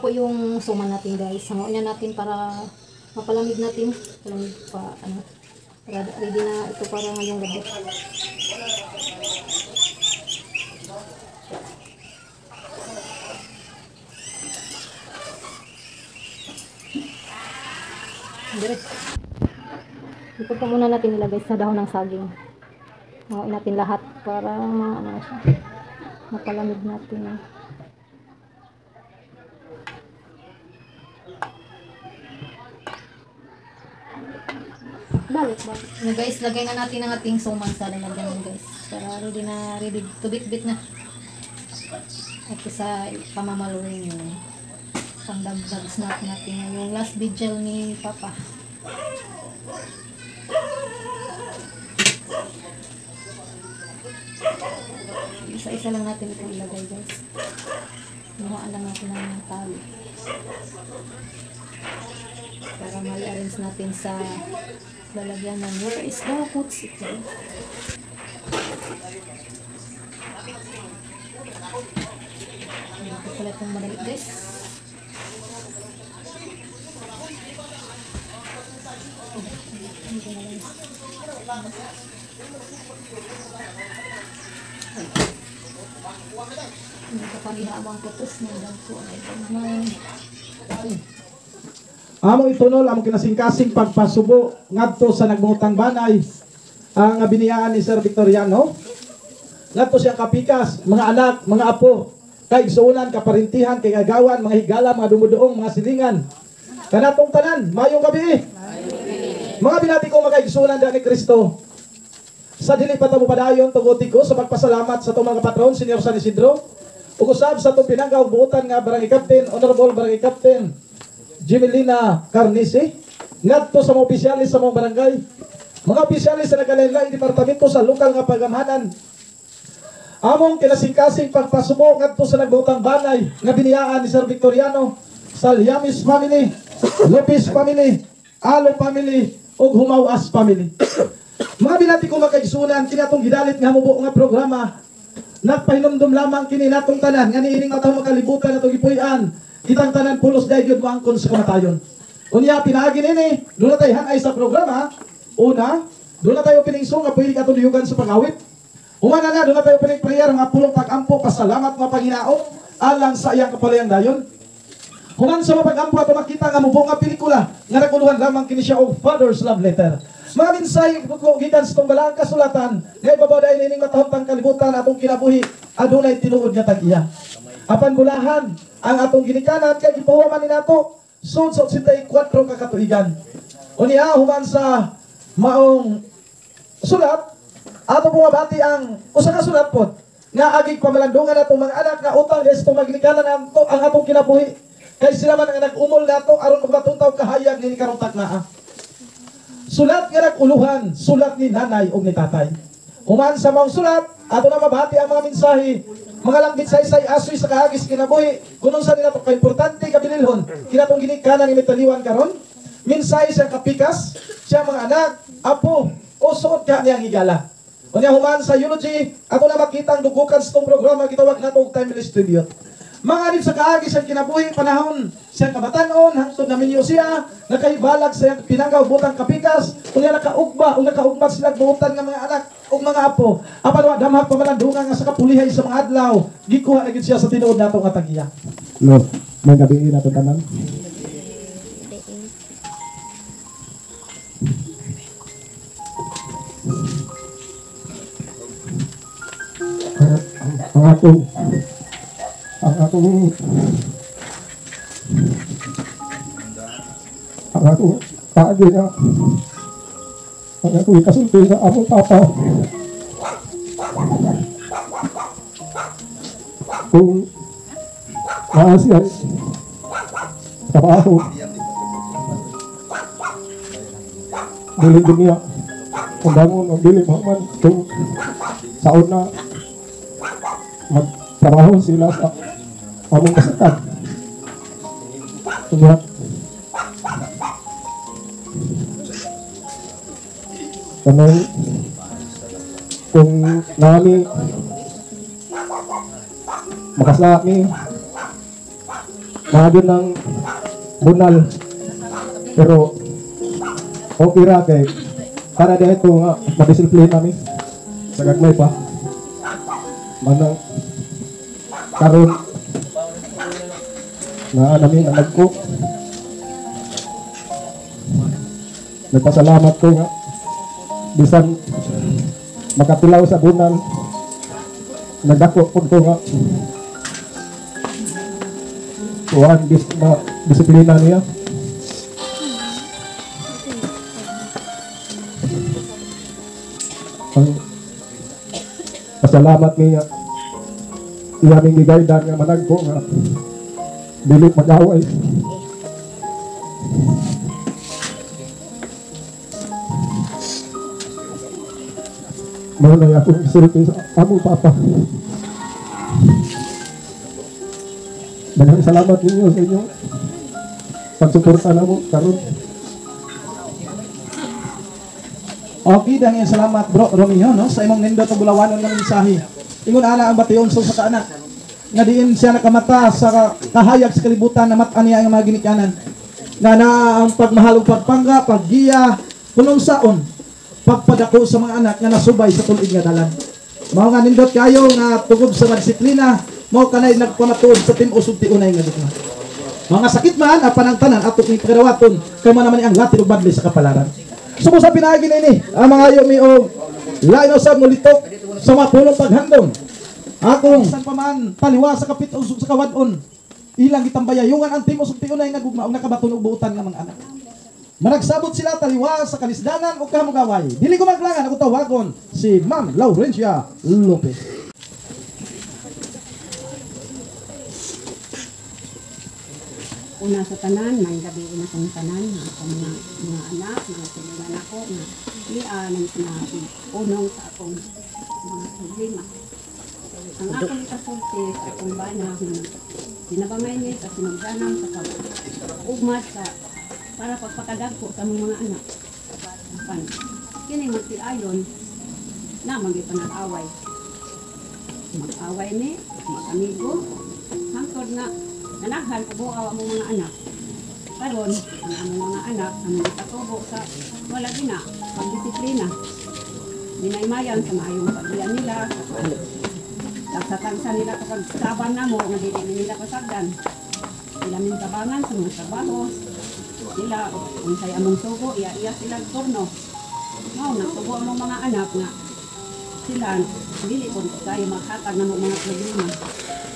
po yung suman natin guys. Hanguin na natin para mapalamig natin. Palamig pa, ano, ready na ito para ngayong gabi. Ito po muna natin ilagay sa dahon ng saging. Hanguin natin lahat para ano siya, mapalamig natin. Balik. Guys, lagay na natin ang ating suman sa lalagyan guys. Para ready to bit na. At sa pamamaluin yung pangdagdag snack natin. Yung last vigil ni Papa. Isa-isa lang natin itong ilagay guys. Buhaan lang natin ng tali. Para ma-arrange natin sa lalagyan ng where is the kutsi. Ito pala itong madali guys. Hindi ka panghihabang putos na dagpo. Among itunol, among kinasing-kasing pagpasubo ngadto sa nagbungutang banay ang biniyaan ni Sir Victoriano. Ngadto siya kapikas, mga anak, mga apo, kay igsuunan, kaparintihan, kay agawan, mga higala, mga dumuduong, mga silingan. Kanatong tanan, mayong gabi. Mga binati ko mga igsuunan dyan ni Kristo. Sa dili patamo padayon tuguti ko sa pagpasalamat sa itong mga patron, Senior San Isidro. Ug usab sa itong pinanggaw buutan nga Barangay Captain, Honorable Barangay Captain Jimelina Carnisi, ngadto sa mga opisyalis sa mga barangay, mga opisyalis sa nagkalain-laing departamento sa lokal nga pagamhanan. Among kinasing-kasing pagpasubo ngadto sa nagbutang banay nga biniyaan ni Sir Victoriano sa Liamis family, Lopez family, Alo family ug Humawas family. Mga binati ko makaigsunan kini atong gidalit nga mubo nga programa. Nagpahinumdum lamang kini natong tanan nga niining matawag makalibutan atong gipuy-an. Kitang tanan pulos dahil yun maangkon sa kamatayon. Unya, pinahagin ini, doon na tayo hanay sa programa. Una, doon na tayo piningsong nga pwede katuliyugan sa pag-awit. Umana na, doon na tayo pining-prayer, mga pulong pag-ampo, pasalamat, mga panginaong, alang sa iyang kapalayang dayon. Human sa mga pag-ampo ato makita nga mubong nga pelikula, nga naguluhan lamang kini siya og Father's Love Letter. Mga mensahe ko gikan sa itong balang kasulatan, nga ibabaw dahil ining matahotang kalibutan atong kinabuhi, adunay tinuod nga tag-iya. Apan bulahan ang atong ginikanan kay gipahuman ni nato sud sa 84 ka katuigan. Unya human sa maong sulat ato po mabati ang usa ka sulat pod nga agig pamalandungan atong mga anak nga utang sa itong mga ginikanan ang atong kinabuhi kay sila man ang nag-umol nato aron magbatuntaw kahayag ni karong tagna. Sulat nga nag-uluhan, sulat ni nanay ug ni tatay. Human sa maong sulat ato na mabati ang mga mensahe mga lakbit say asoy sa kahagis kinabuhi kuno sa nila to ka importante kabililhon kinatong ginikanan ni metaliwan karon minsay sa kapikas siya mga anak apo o suot ka niyang higala. Unya human sa eulogy ato na makita ang dugukan sa itong programa gitawag nato og timeless tribute. Mga anib sa kaagis ang kinabuhi panahon siyang kabatanon hangtod na minyo siya nakahibalag sa iyang pinanggaw butang kapikas unya nakaugba o nakaugmat sila buutan nga mga anak ug mga apo apan wa damhag pamalandungan nga sa kapulihay sa mga adlaw gikuha na gid siya sa tinuod nato nga tag-iya. Lord, may gabi nato tanan. ang atong kaagi na ang atong kasulti sa among papa kung siya trabaho dili dunia kung bangon ang dili man kung saon na magtrabaho sila sa among kasakan kaya kanang kung nami makasla ni Mahagin ng bunal. Pero okay ra kay para dito nga madisiplina namin sa gagmay pa. Manang karon na namin ang nagko. Nagpasalamat ko nga bisan makatilaw sa bunal nagdako po ko nga kuhan na disiplina niya. Ang pasalamat niya iyaming gigaydan nga managko nga dili mag-away. Mahal akong isulti sa among papa. Daghang salamat ninyo sa inyo pagsuporta namo karon. Okay, dahil salamat bro Romeo no sa imong nindot og bulawanon nga mensahe. Ingon ana ang bation sa kaanak. Nga diin siya nakamata sa kahayag sa kalibutan na mat-an niya ang mga ginikanan. Nga na ang pagmahal ug pagpangga, paggiya, punong saon, pagpadako sa mga anak nga nasubay sa tulig nga dalan. Mao nga nindot kayo nga tugod sa disiplina, mao kanay nagpamatuod sa tim-usog ti unay nga gitna. Mga sakit man apan ang tanan ato ni pagdawaton kay man naman ang latin ug badli sa kapalaran. Sumo sa pinaagi ini ang mga yomi o lain usab mo litok sa mga pulong paghandom. Akong san pa man taliwa sa kapit usog sa kawadon. Ilang gitambayayungan ang tim-usog ti unay nga gugma ug nakabaton og buutan nga mga anak. Managsabot sila taliwa sa kalisdanan o kamugaway. Dili ko maglangan ako tawagon si Ma'am Laurencia Lopez. Una sa tanan, may gabi na kong tanan, mga anak, mga silingan ako, na iyan na unong sa akong mga problema. Ang akong kasulti sa akong bana, sinabangay niya sa sinugdanang sa pag-ugmat sa para pagpakadagpo sa mga anak. Apan, kini magtiayon na magipanag-away. Mag-away ni, mag-amigo, hangtod na nanaghan ko bukaw ang mga anak. Karon, ang among mga anak, ang itatubo sa wala gina, pagdisiplina. Dinaymayan sa maayong pagdiyan nila, tagsatagsa nila kapag saban na mo, nga dili nila pasagdan. Sila mintabangan sa mga trabaho, sila, kung say among sugo, iya sila turno. Mao, nagtubo ang mga anak nga, sila, dili po tayo maghatag ng mga problema.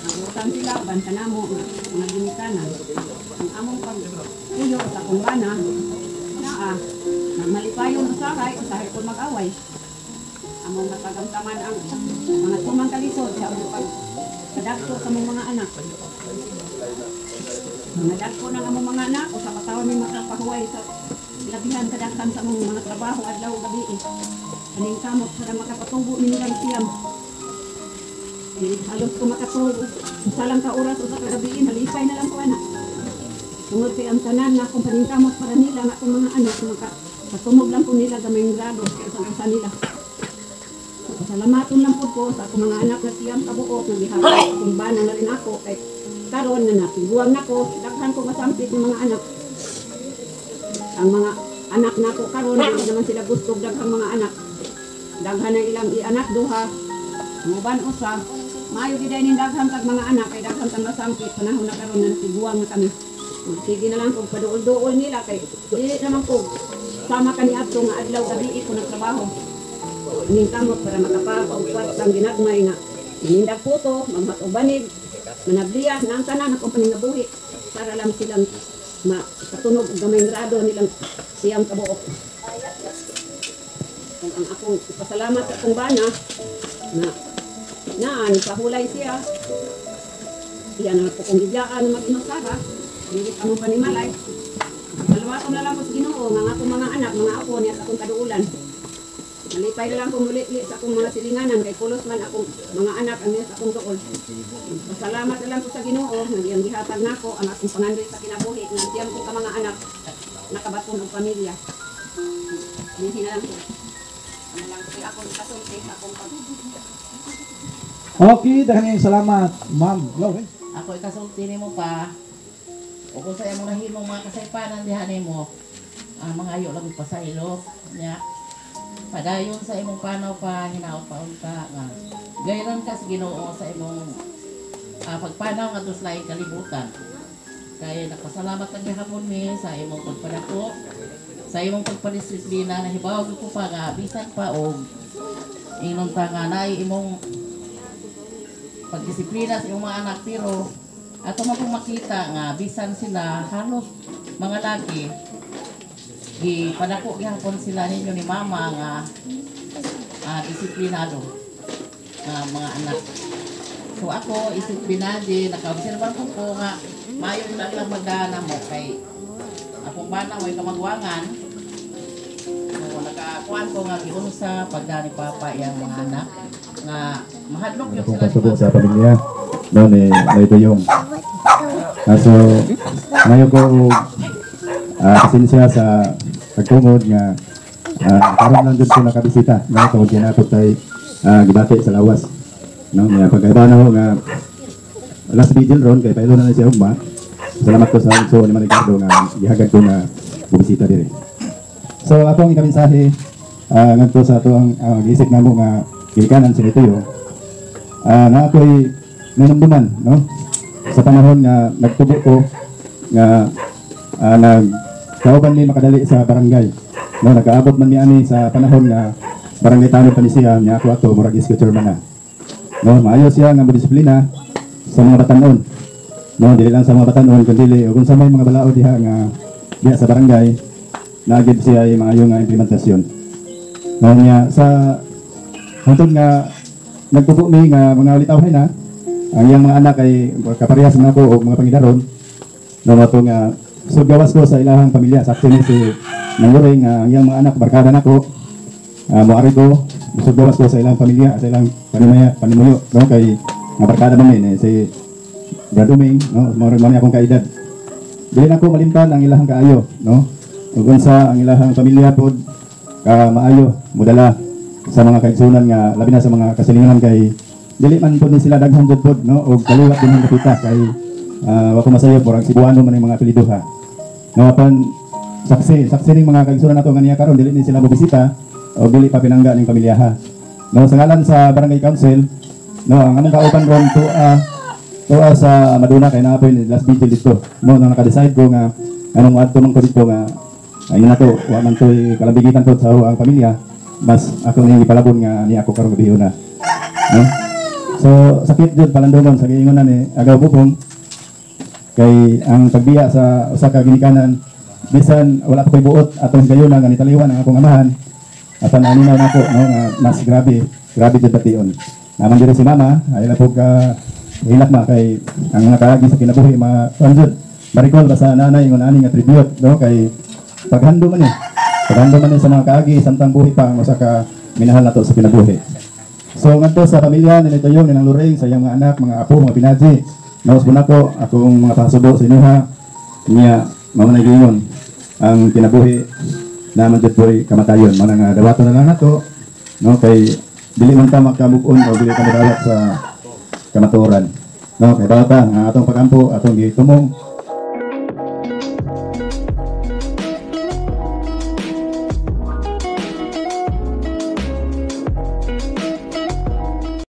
Nagutan sila, banta na mo, mga ginikanan. Ang among pag-uyo sa kumbana, malipayon usahay ko mag-away. Among natagamtaman ang mga tumang kalisod sa among pagkadagto sa mga anak. Mga dagko ng among mga anak, o sa katawan may makapahuway sa labihan kadagkan sa among mga trabaho adlaw gabi. Aning kamot para makapatubo nilang siyam. Halos ko makatulog sa lang ka oras o sa kagabiin, halipay na lang ko anak. Tungod kay ang tanan na kung paningkamot para nila nga itong mga anak, patungog lang po nila gamayng grado sa nila. Salamaton lang po ko sa akong mga anak na siyang kabuok, nagihapon kung ba na rin ako, kay karon na napiguang na ko, daghan ko masampit ng mga anak. Ang mga anak na ko karon, hindi naman sila gusto daghang mga anak. Daghan na ilang i-anak duha, muban usa, maayo giday ning daghan tag mga anak kay daghan tang masampit panahon na karon na napiguang na kami. Sige na lang kung paduol-duol nila kay dili naman ko sama kani adto nga adlaw gabi ko nagtrabaho. Ning kamot para makapag-upat sang ginagmay nga inindag puto, mamatubanig, manabliya nang tanan akong paningabuhi para lang silang makatunog og gamay grado nilang siyang kabuok. Kung ang akong pasalamat sa akong bana na pahulay siya. Iyan na po kong gibyaan na mag-inusara. Hindi ka mong panimalay. Malawaton na lang po sa Ginoo nga akong mga anak, mga apo niya sa akong kaduulan. Malipay na lang kong muli-li sa akong mga silinganan kay pulos man akong mga anak ang niya sa akong duol. Pasalamat na lang po sa Ginoo nga iyang gihatag nako ang akong pangandoy sa kinabuhi nga siyang ko ka mga anak nakabaton og pamilya. Hindi na lang po. Ano lang po akong kasulti sa akong Okay, dahil salamat, Ma'am Lauren. Ako ikasulti mo pa, O kung sa imong nahimong mga kasaypanan dihan mo, mga ayo lang pasaylo nya. Padayon sa imong panaw pa hinaot pa unta nga. Gayron ka sa Ginoo sa imong pagpanaw nga dos lain kalibutan. Kaya nakasalamat ang gihapon mi sa imong pagpadako, sa imong pagpadisiplina na hibaw ko pa nga bisan pa og ingnon ta nga naay imong pagdisiplina sa imong mga anak pero ato man pong makita nga bisan sila halos mga laki gipadako gihapon sila ninyo ni mama nga disiplinado nga mga anak. So ako isiplinado nakaobserba ko nga mayo lang magdana mo kay akong bana way kamagwangan. So nakakuan ko nga giunsa pagdani papa yang mga anak nga mahadlok yung Kung sila pasubo sa pamilya, noon may tuyong. So, ngayon ko pasensya sa pagtungod nga karon lang dun ko nakabisita. No? Tungod yan ako tayo gibati sa lawas. No? Pagkaiba na ho nga last video ron, kay pailo na siya ugma. Salamat ko sa so ni Ricardo nga gihagad ko na bubisita diri. So, atong ikaminsahe ngadto sa ato ang giisip namo nga gikanan sa ito na ako'y nanumduman, no? Sa panahon nga nagtubo ko nga nagkauban ni makadali sa barangay, no? Nag-aabot man ni ani sa panahon nga barangay tanong pa ni siya niya ako ato murag isko chairman na, no? Maayo siya nga disiplina sa mga batanon, no? Dili lang sa mga batanon kundi kung sa may mga balao diha nga diha sa barangay nagid siya ay mga nga implementasyon, no? Niya sa hantod nga nagtubo mi nga mga ulitaw na ang iyang mga anak ay kaparehas na ako o mga pangidaron no mato nga suggawas ko sa ilahang pamilya sa ni si nanguring ang iyang mga anak barkada nako moari ko suggawas ko sa ilahang pamilya sa ilahang panimuyo no kay nga barkada man si Braduming no mo akong kaedad dili nako malimtan ang ilahang kaayo no ug unsa ang ilahang pamilya pod ka maayo mudala sa mga kaigsunan nga labi na sa mga kasilingan kay dili man po sila daghan jud pod no og kaliwat din ang kapita kay wa ko masayo porang Cebuano man ang mga apelyido ha no apan saksi ning mga kaigsunan nato nga niya karon dili ni sila mobisita o dili pa pinangga ning pamilya ha no sa ngalan sa barangay council no ang among kauban ron tuwa sa Maduna kay naapoy last video dito no nang naka-decide ko nga anong adto man ko dito nga ayun na to wa man toy kalabigitan to sa ang pamilya mas ako ning ipalabon nga ni ako karon gabi na no. So sakit jud palandongon sa giingon ni agaw bubong kay ang pagbiya sa usa ka ginikanan bisan wala ko buot atong gayon nga nitaliwan ang akong amahan apan aninaw nako no nga mas grabe jud bation naman diri si mama ay la pog hilak ma kay ang mga kaagi sa kinabuhi ma-conjud marikol ba sa nanay ngon ani nga tribute no kay paghando man sa mga kaagi samtang buhi pa ang usa ka minahal nato sa kinabuhi. So ngadto sa pamilya ni Tuyong ni Nang Luring sa iyang mga anak, mga apo, mga pinaji. Naos po nako akong mga pasubo sa inyuha niya mao na giingon ang kinabuhi naman jud po'y kamatayon man nga dawaton na lang nato no kay dili man ta makamove-on o dili ka madawat sa kamatuoran no kay bata ang atong pagampo atong gitumong